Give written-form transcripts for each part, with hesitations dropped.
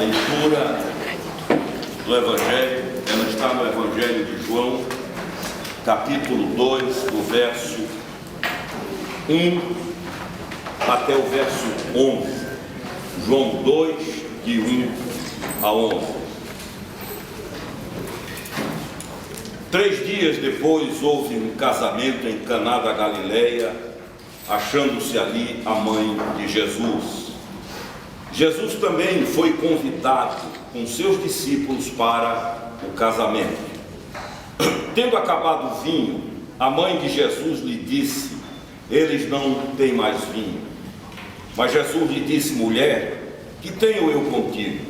leitura do Evangelho, ela está no Evangelho de João, capítulo 2, do verso 1 até o verso 11. João 2, de 1 a 11. 3 dias depois houve um casamento em Caná da Galileia, achando-se ali a mãe de Jesus. Jesus também foi convidado com seus discípulos para o casamento. Tendo acabado o vinho, a mãe de Jesus lhe disse: eles não têm mais vinho. Mas Jesus lhe disse: mulher, que tenho eu contigo?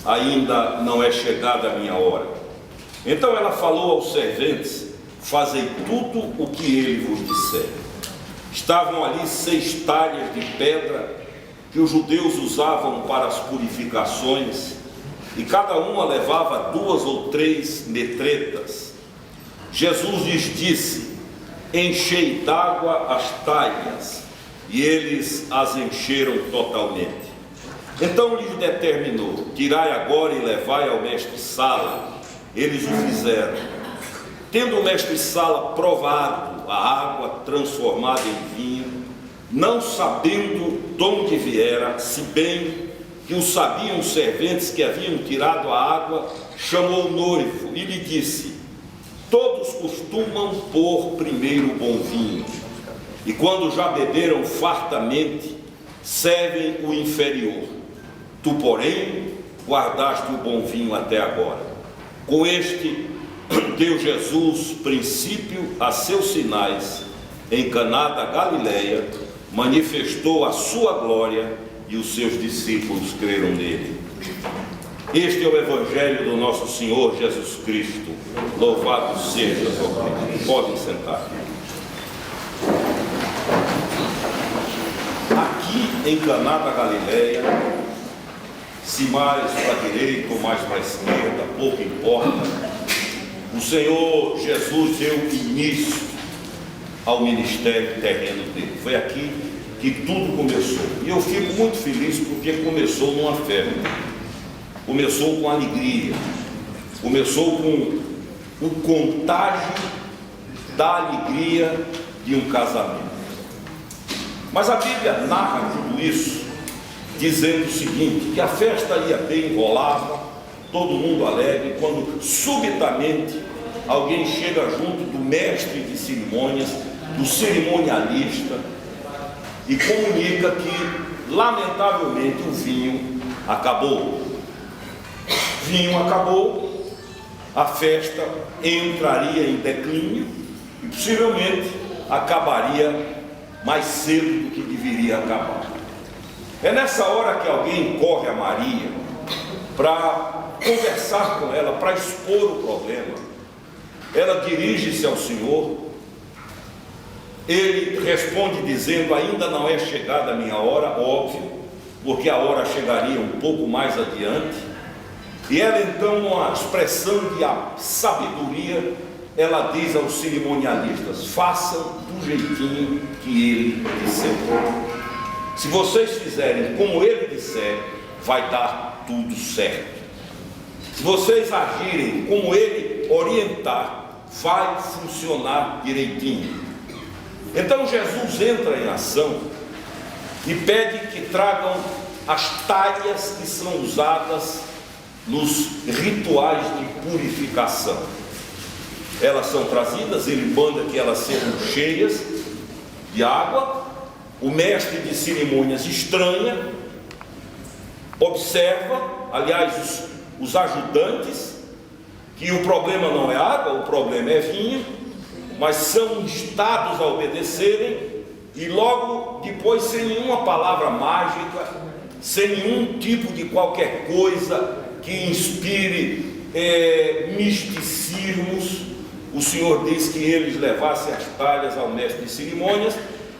Ainda não é chegada a minha hora. Então ela falou aos serventes: fazei tudo o que ele vos disser. Estavam ali 6 talhas de pedra que os judeus usavam para as purificações, e cada uma levava 2 ou 3 metretas. Jesus lhes disse: enchei d'água as talhas, e eles as encheram totalmente. Então lhes determinou: tirai agora e levai ao mestre-sala. Eles o fizeram. Tendo o mestre-sala provado a água transformada em vinho, não sabendo de onde viera, se bem que o sabiam os serventes que haviam tirado a água, chamou o noivo e lhe disse: todos costumam pôr primeiro o bom vinho, e quando já beberam fartamente, servem o inferior. Tu, porém, guardaste o bom vinho até agora. Com este deu Jesus princípio a seus sinais em Caná da Galileia, manifestou a sua glória e os seus discípulos creram nele. Este é o Evangelho do nosso Senhor Jesus Cristo. Louvado seja o Cristo. Podem sentar. Aqui em Caná da Galileia, se mais para a direita ou mais para a esquerda, pouco importa, o Senhor Jesus deu início ao ministério terreno dele. Foi aqui que tudo começou. E eu fico muito feliz porque começou numa festa. Começou com alegria. Começou com um contágio da alegria de um casamento. Mas a Bíblia narra tudo isso dizendo o seguinte: que a festa ia bem, rolava, todo mundo alegre, quando subitamente alguém chega junto do mestre de cerimônias, do cerimonialista, e comunica que, lamentavelmente, o vinho acabou. O vinho acabou, a festa entraria em declínio e possivelmente acabaria mais cedo do que deveria acabar. É nessa hora que alguém corre a Maria para conversar com ela, para expor o problema. Ela dirige-se ao Senhor. Ele responde dizendo: ainda não é chegada a minha hora, óbvio, porque a hora chegaria um pouco mais adiante. E ela então, numa expressão de sabedoria, ela diz aos cerimonialistas: façam do jeitinho que ele disser. Se vocês fizerem como ele disser, vai dar tudo certo. Se vocês agirem como ele orientar, vai funcionar direitinho. Então Jesus entra em ação e pede que tragam as talhas que são usadas nos rituais de purificação. Elas são trazidas, ele manda que elas sejam cheias de água. O mestre de cerimônias estranha, observa, aliás, os ajudantes, que o problema não é água, o problema é vinho, mas são instados a obedecerem, e logo depois, sem nenhuma palavra mágica, sem nenhum tipo de qualquer coisa que inspire misticismos, o Senhor diz que eles levassem as talhas ao mestre de cerimônias,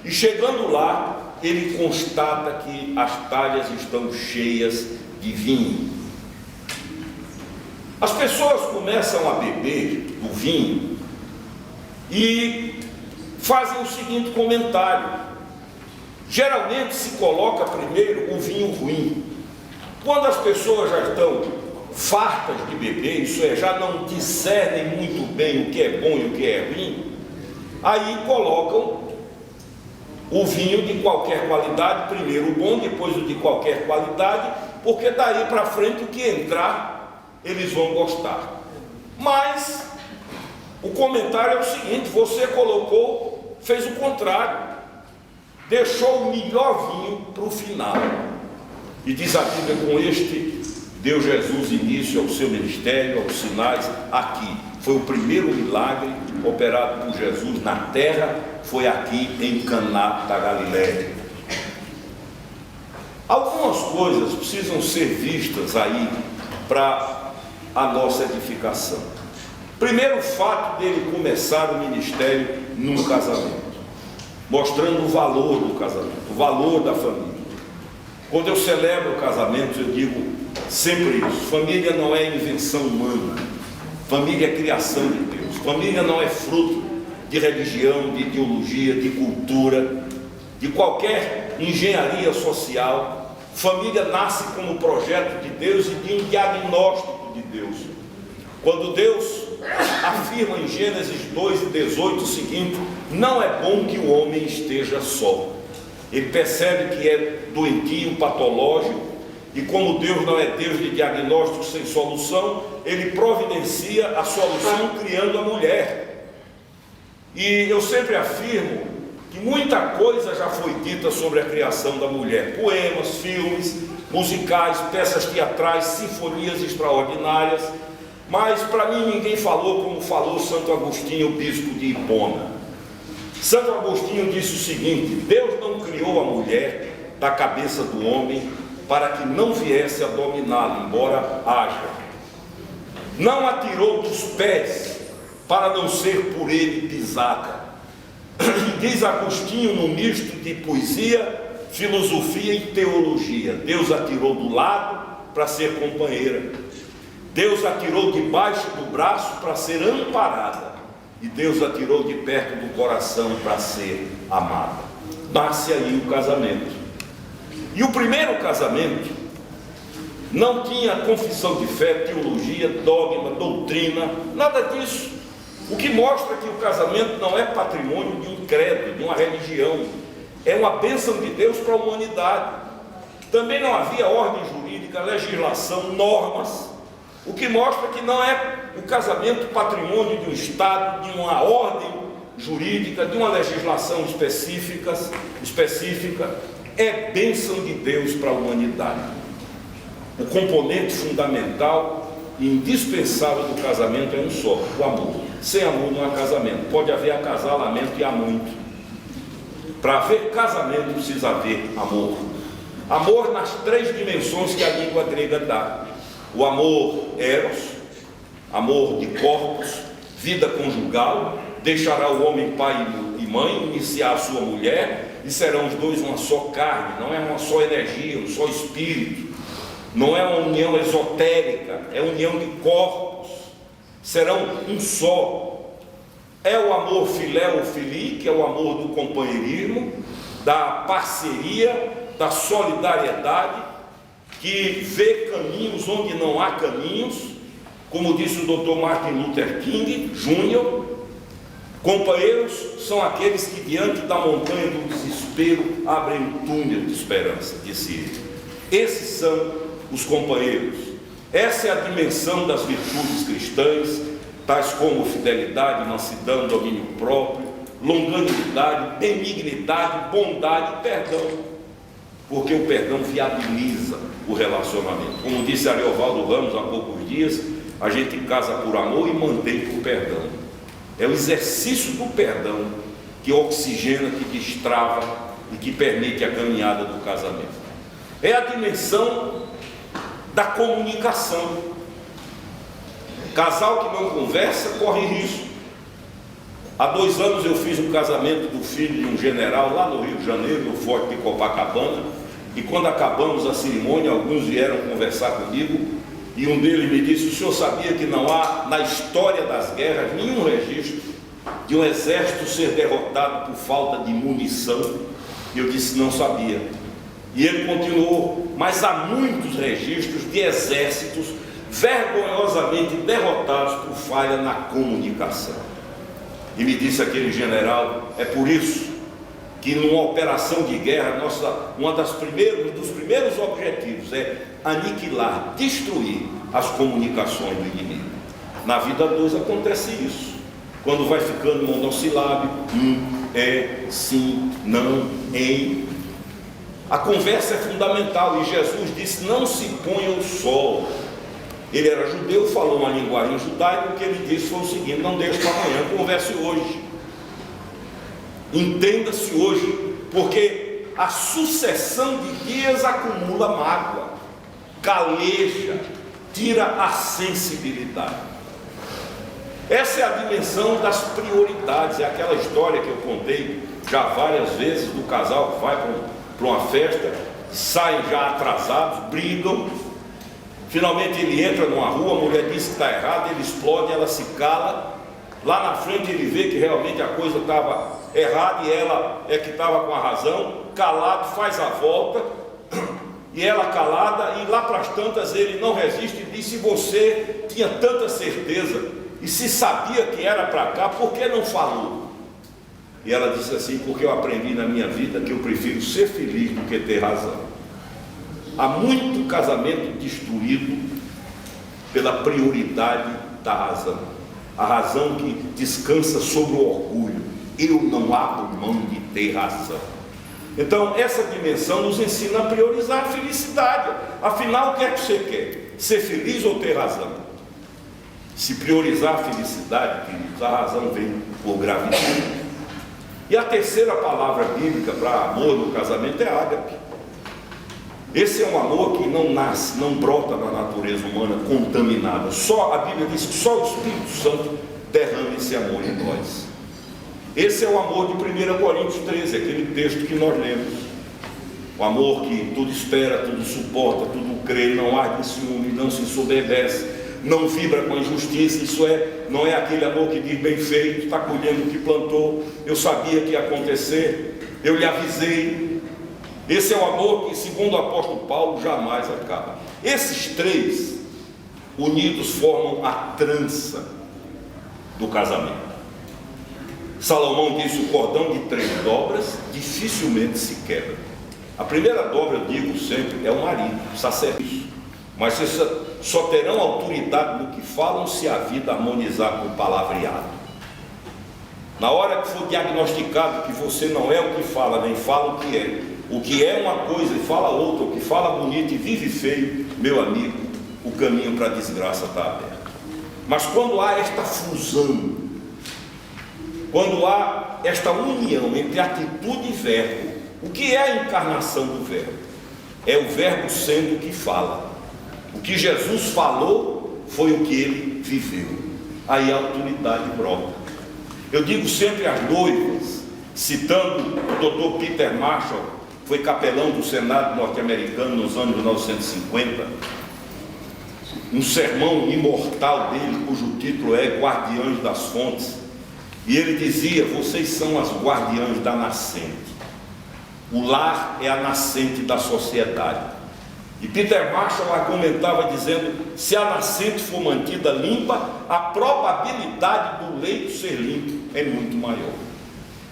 e chegando lá, ele constata que as talhas estão cheias de vinho. As pessoas começam a beber do vinho e fazem o seguinte comentário: geralmente se coloca primeiro o vinho ruim, Quando as pessoas já estão fartas de beber, isso é, já não discernem muito bem o que é bom e o que é ruim, aí colocam o vinho de qualquer qualidade, primeiro o bom, depois o de qualquer qualidade, porque daí para frente o que entrar, eles vão gostar. Mas o comentário é o seguinte: você colocou, fez o contrário, deixou o melhor vinho para o final. E diz a Bíblia: com este deu Jesus início ao seu ministério, aos sinais. Aqui foi o primeiro milagre operado por Jesus na terra, foi aqui em Caná da Galileia. Algumas coisas precisam ser vistas aí para a nossa edificação. Primeiro, o fato dele começar o ministério num casamento, mostrando o valor do casamento, o valor da família. Quando eu celebro o casamento, eu digo sempre isso: família não é invenção humana, família é criação de Deus. Família não é fruto de religião, de ideologia, de cultura, de qualquer engenharia social. Família nasce como projeto de Deus e de um diagnóstico de Deus. Quando Deus afirma em Gênesis 2:18 o seguinte: não é bom que o homem esteja só. Ele percebe que é doentio, patológico, e como Deus não é Deus de diagnóstico sem solução, ele providencia a solução criando a mulher. E eu sempre afirmo que muita coisa já foi dita sobre a criação da mulher: poemas, filmes, musicais, peças teatrais, sinfonias extraordinárias. Mas para mim ninguém falou como falou Santo Agostinho, bispo de Hipona. Santo Agostinho disse o seguinte: Deus não criou a mulher da cabeça do homem para que não viesse a dominá-lo, embora haja. Não a tirou dos pés para não ser por ele pisada. E diz Agostinho, no misto de poesia, filosofia e teologia: Deus a tirou do lado para ser companheira. Deus a tirou debaixo do braço para ser amparada. E Deus a tirou de perto do coração para ser amada. Nasce aí o casamento. E o primeiro casamento não tinha confissão de fé, teologia, dogma, doutrina, nada disso. O que mostra que o casamento não é patrimônio de um credo, de uma religião. É uma bênção de Deus para a humanidade. Também não havia ordem jurídica, legislação, normas. O que mostra que não é o casamento patrimônio de um Estado, de uma ordem jurídica, de uma legislação específica, é bênção de Deus para a humanidade. O componente fundamental e indispensável do casamento é um só: o amor. Sem amor não há casamento. Pode haver acasalamento e há muito. Para haver casamento precisa haver amor. Amor nas três dimensões que a língua grega dá: o amor eros, amor de corpos, vida conjugal. Deixará o homem pai e mãe, iniciar a sua mulher, e serão os dois uma só carne. Não é uma só energia, um só espírito. Não é uma união esotérica, é união de corpos. Serão um só. É o amor filéu filii, que é o amor do companheirismo, da parceria, da solidariedade, que vê caminhos onde não há caminhos, como disse o Dr. Martin Luther King Jr. Companheiros são aqueles que diante da montanha do desespero abrem um túnel de esperança, disse ele. Esses são os companheiros. Essa é a dimensão das virtudes cristãs, tais como fidelidade, mansidão, domínio próprio, longanimidade, benignidade, bondade e perdão. Porque o perdão viabiliza o relacionamento. Como disse Ariovaldo Ramos há poucos dias, a gente casa por amor e mantém por perdão. É o exercício do perdão que oxigena, que destrava e que permite a caminhada do casamento. É a dimensão da comunicação. Casal que não conversa corre risco. Há 2 anos eu fiz um casamento do filho de um general lá no Rio de Janeiro, no Forte de Copacabana, e quando acabamos a cerimônia, alguns vieram conversar comigo, e um deles me disse: o senhor sabia que não há na história das guerras nenhum registro de um exército ser derrotado por falta de munição? E eu disse: não sabia. E ele continuou: mas há muitos registros de exércitos vergonhosamente derrotados por falha na comunicação. E me disse aquele general: é por isso que numa operação de guerra, um dos primeiros objetivos é aniquilar, destruir as comunicações do inimigo. Na vida 2 acontece isso. Quando vai ficando monossilábico, é, sim, não, em. A conversa é fundamental, e Jesus disse: não se ponha o sol. Ele era judeu, falou uma linguagem judaica. O que ele disse foi o seguinte: não deixe para amanhã, converse hoje, entenda-se hoje, porque a sucessão de dias acumula mágoa, caleja, tira a sensibilidade. Essa é a dimensão das prioridades. É aquela história que eu contei já várias vezes do casal que vai para uma festa, saem já atrasados, brigam, finalmente ele entra numa rua, a mulher diz que está errada, ele explode, ela se cala, lá na frente ele vê que realmente a coisa estava errada e ela é que estava com a razão, calado, faz a volta, e ela calada, e lá para as tantas ele não resiste e diz: se você tinha tanta certeza e se sabia que era para cá, por que não falou? E ela disse assim: porque eu aprendi na minha vida que eu prefiro ser feliz do que ter razão. Há muito casamento destruído pela prioridade da razão, a razão que descansa sobre o orgulho. Eu não abro mão de ter razão. Então essa dimensão nos ensina a priorizar a felicidade. Afinal, o que é que você quer? Ser feliz ou ter razão? Se priorizar a felicidade, queridos, a razão vem por gravidade. E a terceira palavra bíblica para amor no casamento é ágape. Esse é um amor que não nasce, não brota na natureza humana contaminada. Só a Bíblia diz que só o Espírito Santo derrama esse amor em nós. Esse é o amor de 1 Coríntios 13, aquele texto que nós lemos. O amor que tudo espera, tudo suporta, tudo crê, não arde em ciúme, não se ensoberbece, não vibra com a injustiça. Isso não é aquele amor que diz: bem feito, está colhendo o que plantou, eu sabia que ia acontecer, eu lhe avisei. Esse é o amor que, segundo o apóstolo Paulo, jamais acaba. Esses três unidos formam a trança do casamento. Salomão disse: o cordão de 3 dobras dificilmente se quebra. A primeira dobra, eu digo sempre, é o marido, o sacerdote. Mas vocês só terão autoridade no que falam se a vida harmonizar com o palavreado. Na hora que for diagnosticado que você não é o que fala, nem fala o que é uma coisa e fala outra, o que fala bonito e vive feio, meu amigo, o caminho para a desgraça está aberto. Mas quando há esta fusão, quando há esta união entre atitude e verbo, o que é a encarnação do verbo? É o verbo sendo o que fala. O que Jesus falou foi o que ele viveu. Aí a autoridade brota. Eu digo sempre às noivas, citando o Dr. Peter Marshall, foi capelão do Senado norte-americano nos anos 1950, um sermão imortal dele, cujo título é Guardiães das Fontes, e ele dizia: vocês são as guardiãs da nascente. O lar é a nascente da sociedade. E Peter Marshall argumentava dizendo: se a nascente for mantida limpa, a probabilidade do leito ser limpo é muito maior.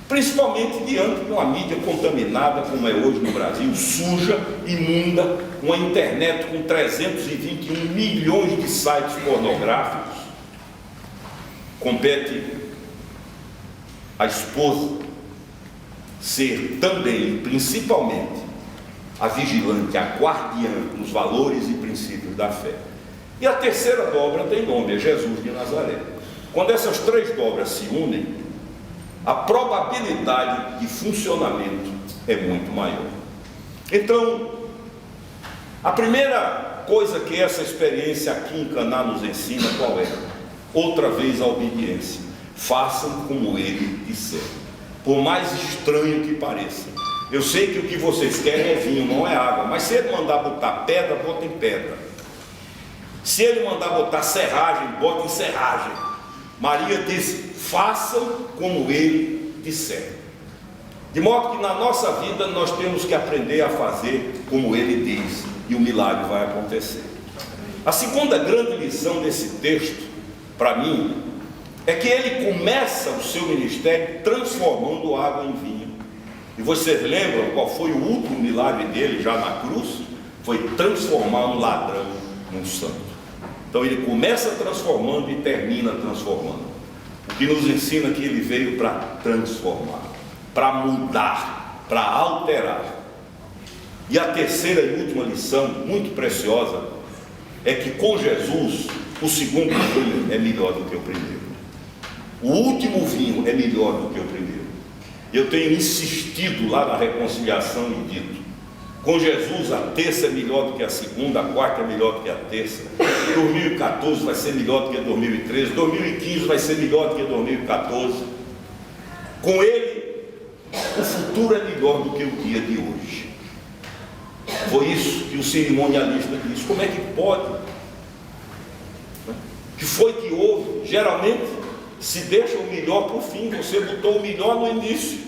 Principalmente diante de uma mídia contaminada como é hoje no Brasil, suja, imunda, uma internet com 321 milhões de sites pornográficos. Compete à esposa ser também, principalmente, a vigilante, a guardiã dos valores e princípios da fé. E a terceira dobra tem nome, é Jesus de Nazaré. Quando essas 3 dobras se unem, a probabilidade de funcionamento é muito maior. Então, a primeira coisa que essa experiência aqui em Caná nos ensina, qual é? Outra vez a obediência. Façam como ele disser, por mais estranho que pareça. Eu sei que o que vocês querem é vinho, não é água, mas se ele mandar botar pedra, bota em pedra. Se ele mandar botar serragem, bota em serragem. Maria disse: façam como ele disser. De modo que na nossa vida nós temos que aprender a fazer como ele diz, e o milagre vai acontecer. A segunda grande lição desse texto, para mim, é que ele começa o seu ministério transformando água em vinho. E vocês lembram qual foi o último milagre dele já na cruz? Foi transformar um ladrão num santo. Então ele começa transformando e termina transformando. O que nos ensina que ele veio para transformar, para mudar, para alterar. E a terceira e última lição, muito preciosa, é que com Jesus o segundo vinho é melhor do que o primeiro. O último vinho é melhor do que o primeiro. Eu tenho insistido lá na reconciliação e dito: com Jesus a terça é melhor do que a segunda, a quarta é melhor do que a terça, 2014 vai ser melhor do que 2013, 2015 vai ser melhor do que 2014. Com ele o futuro é melhor do que o dia de hoje. Foi isso que o cerimonialista disse. Como é que pode? Que foi que houve? Geralmente se deixa o melhor para o fim. Você botou o melhor no início,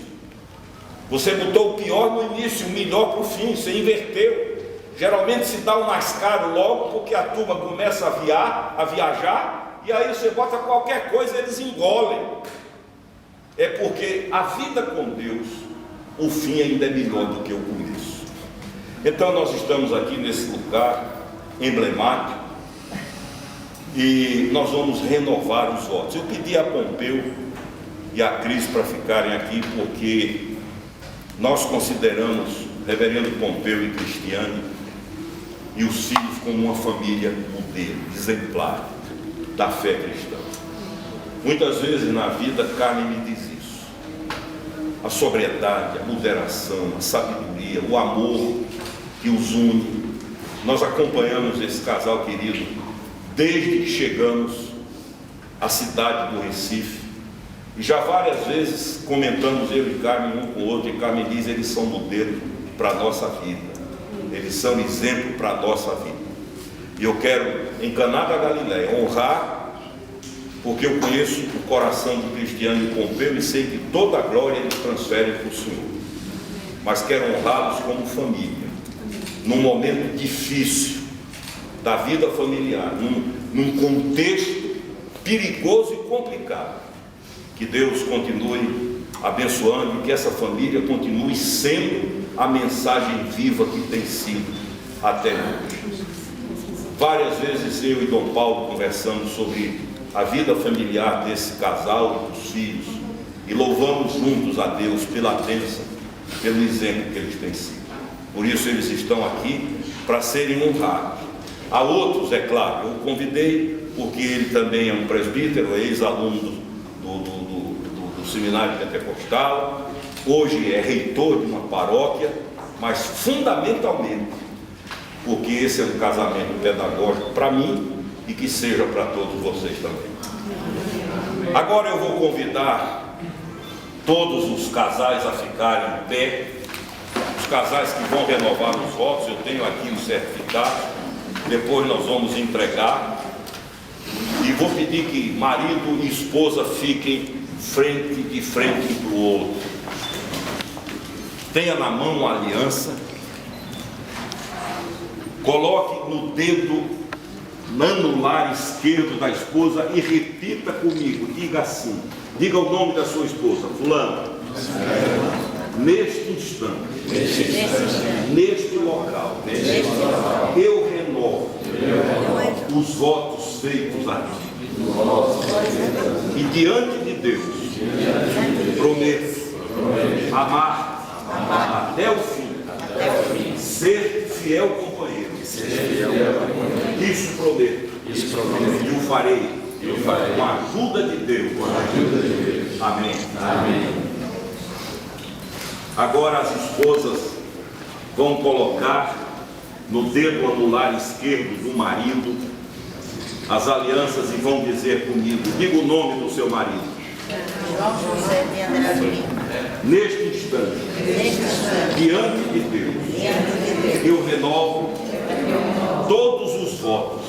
você botou o pior no início, o melhor para o fim. Você inverteu. Geralmente se dá o mais caro logo, porque a turma começa a viajar, e aí você bota qualquer coisa, eles engolem. É porque a vida com Deus, o fim ainda é melhor do que o começo. Então nós estamos aqui nesse lugar emblemático e nós vamos renovar os votos. Eu pedi a Pompeu e a Cris para ficarem aqui, porque nós consideramos Reverendo Pompeu e Cristiane e os filhos como uma família modelo, exemplar da fé cristã. Muitas vezes na vida Carmen me diz isso: a sobriedade, a moderação, a sabedoria, o amor que os une. Nós acompanhamos esse casal querido desde que chegamos à cidade do Recife, e já várias vezes comentamos, eu e Carmen, um com o outro, e Carmen diz: eles são modelo para a nossa vida, eles são exemplo para a nossa vida. E eu quero, em Caná da Galileia, honrar, porque eu conheço o coração de Cristiane e Pompeu e sei que toda a glória eles transferem para o Senhor, mas quero honrá-los como família, num momento difícil da vida familiar, num contexto perigoso e complicado. Que Deus continue abençoando e que essa família continue sendo a mensagem viva que tem sido até hoje. Várias vezes eu e Dom Paulo conversamos sobre a vida familiar desse casal e dos filhos, e louvamos juntos a Deus pela bênção, pelo exemplo que eles têm sido. Por isso eles estão aqui para serem honrados. A outros, é claro, eu o convidei porque ele também é um presbítero, é ex-aluno do Seminário Pentecostal, hoje é reitor de uma paróquia, mas fundamentalmente porque esse é um casamento pedagógico para mim e que seja para todos vocês também. Agora eu vou convidar todos os casais a ficarem em pé. Os casais que vão renovar os votos, eu tenho aqui o certificado, depois nós vamos entregar, e vou pedir que marido e esposa fiquem de frente um para o outro. Tenha na mão uma aliança, coloque no dedo anular esquerdo da esposa e repita comigo, diga assim, diga o nome da sua esposa: fulano, neste instante, neste local, eu renovo os votos feitos aqui, e diante de Deus prometo amar até o fim, ser fiel companheiro. Isso prometo, e o farei com a ajuda de Deus. Amém. Agora as esposas vão colocar no dedo anular esquerdo do marido as alianças e vão dizer comigo, diga o nome do seu marido. João José de Andrade Lima. Neste instante, diante de Deus, eu renovo todos os votos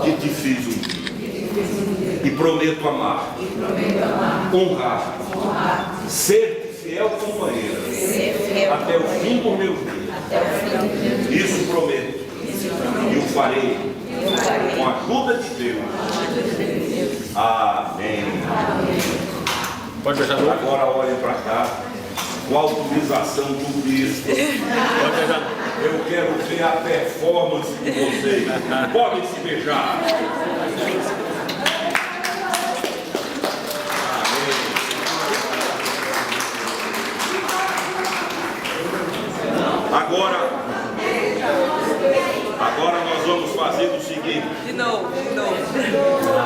que te fiz um dia, e prometo amar, honrar, ser fiel fiel companheira ser fiel até o fim do meu dia. até o fim do meu dia. Isso prometo. E o farei com a ajuda de Deus. Amém. Pode beijar no Agora olhem para cá. Com a autorização do bispo. Pode beijar. Eu quero ver a performance de vocês. Podem se beijar. Agora nós vamos fazer o seguinte. De novo.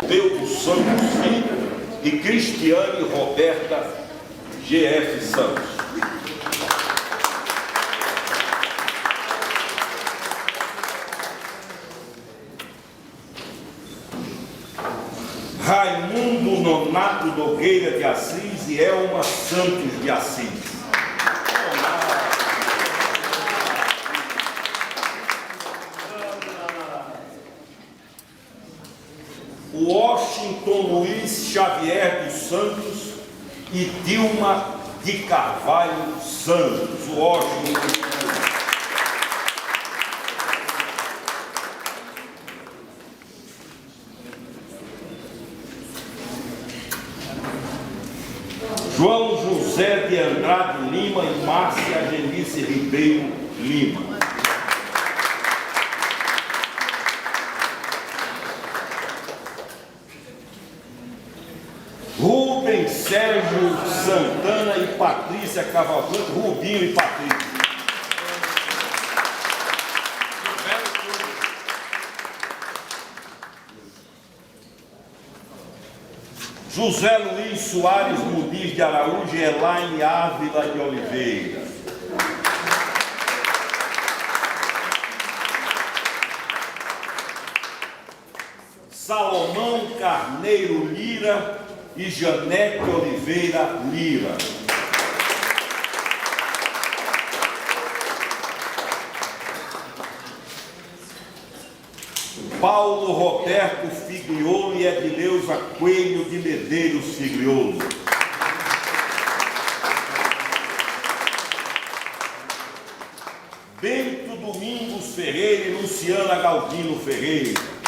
Deus do Santos Filho e Cristiane Roberta GF Santos. Raimundo Nonato Nogueira de Assis e Elma Santos de Assis. Washington Luiz Xavier dos Santos e Dilma de Carvalho Santos. Washington. João José de Andrade Lima e Márcia Genice Ribeiro Lima. Rubens Sérgio Santana e Patrícia Cavalcante. Rubinho e Patrícia. José Luiz Soares Mudiz de Araújo e Elaine Ávila de Oliveira. Salomão Carneiro Lira e Janete Oliveira Lira. Paulo Roberto Figliolo e Edileuza Coelho de Medeiros Figliolo. Bento Domingos Ferreira e Luciana Galdino Ferreira.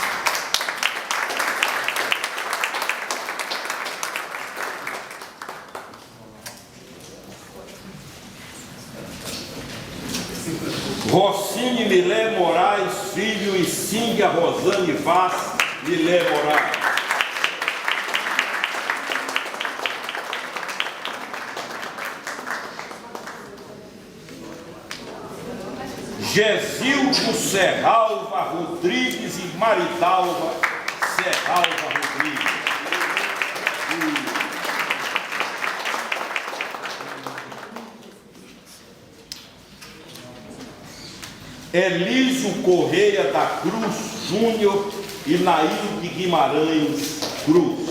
Rossini Milé Moraes Filho e Cíndia Rosane Vaz Milé Moraes. Gesildo Serralva Rodrigues e Maridalva Serralva Rodrigues. Elísio Correia da Cruz Júnior e Nailde Guimarães Cruz.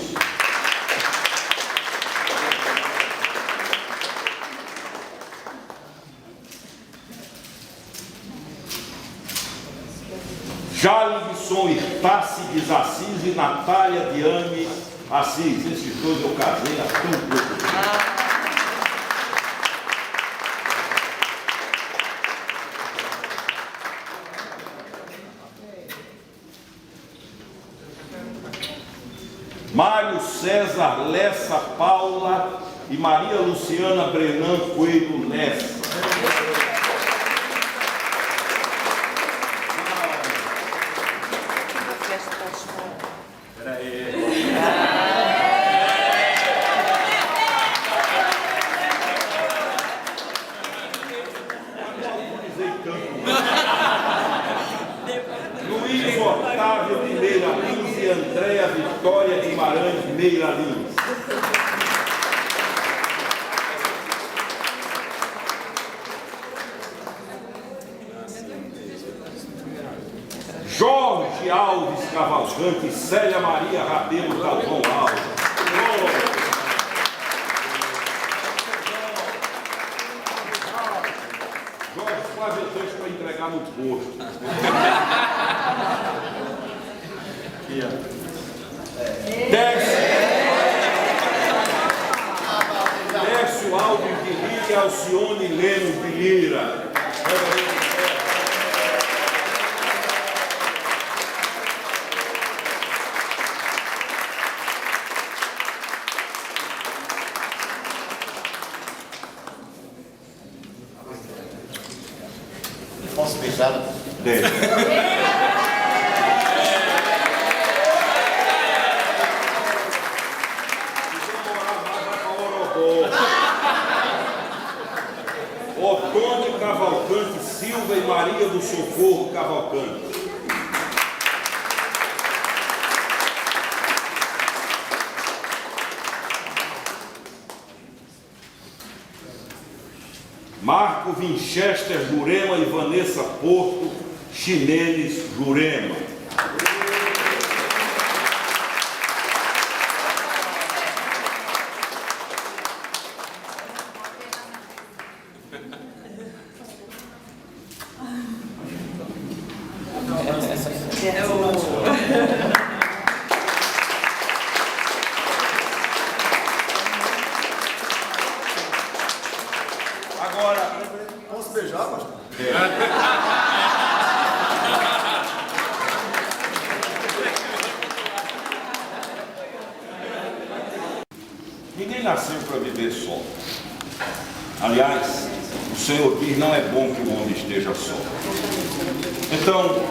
Jalison Irtácides Assis e Natália Diane Assis. Esses dois eu casei há tão pouco tempo. Mário César Lessa Paula e Maria Luciana Brenan Coelho Lessa. Luiz Otávio de Meira Lins e Andréa Vitória Guimarães Meira Lins. Jorge Alves Cavalcante e Célia Maria Rabelo Galvão Alves. Jorge, quase eu deixo para entregar no posto. Décio Alves de Lívia e Alcione Lemos de Lira. Posso beijar? Otônio Cavalcante Silva e Maria do Socorro Cavalcante. Marco Winchester Jurema e Vanessa Porto Ximenes Jurema. Agora, Posso beijar, pastor? ninguém nasceu para viver só. Aliás, o Senhor diz: não é bom que o homem esteja só. Então,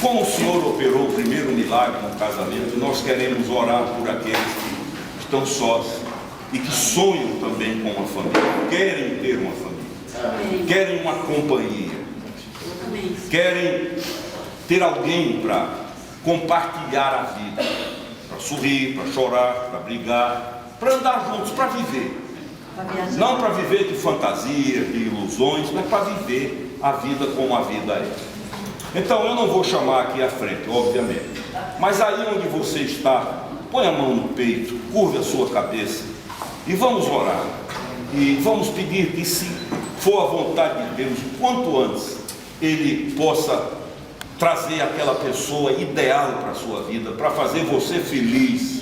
como o Senhor operou o primeiro milagre no casamento, nós queremos orar por aqueles que estão sós e que sonham também com uma família, querem ter uma família, querem uma companhia, querem ter alguém para compartilhar a vida, para sorrir, para chorar, para brigar, para andar juntos, para viver. Não para viver de fantasia, de ilusões, mas para viver a vida como a vida é. Então eu não vou chamar aqui à frente, obviamente, mas aí onde você está, põe a mão no peito, curve a sua cabeça e vamos orar. E vamos pedir que, se for a vontade de Deus, quanto antes Ele possa trazer aquela pessoa ideal para a sua vida, para fazer você feliz,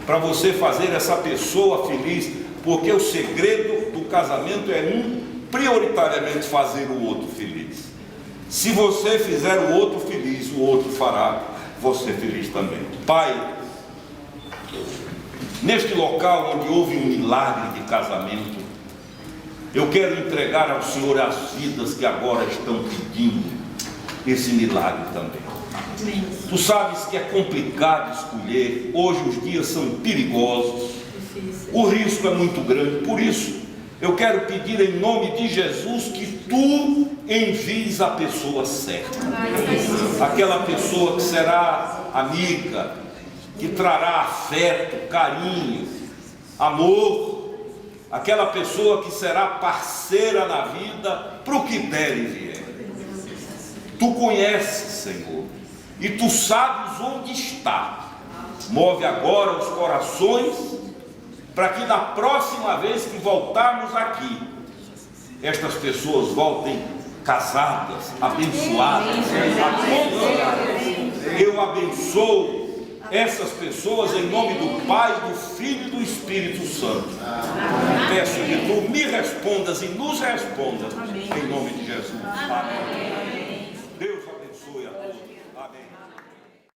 para você fazer essa pessoa feliz, porque o segredo do casamento é prioritariamente fazer o outro feliz. Se você fizer o outro feliz, o outro fará você feliz também. Pai, neste local onde houve um milagre de casamento, eu quero entregar ao Senhor as vidas que agora estão pedindo esse milagre também. Tu sabes que é complicado escolher, hoje os dias são perigosos, o risco é muito grande, por isso eu quero pedir em nome de Jesus que Tu envies a pessoa certa, aquela pessoa que será amiga, que trará afeto, carinho, amor, aquela pessoa que será parceira na vida para o que der e vier. Tu conheces, Senhor, e Tu sabes onde está. Move agora os corações, para que na próxima vez que voltarmos aqui, estas pessoas voltem casadas, abençoadas. Eu abençoo essas pessoas em nome do Pai, do Filho e do Espírito Santo. Peço que Tu me respondas e nos respondas em nome de Jesus. Amém.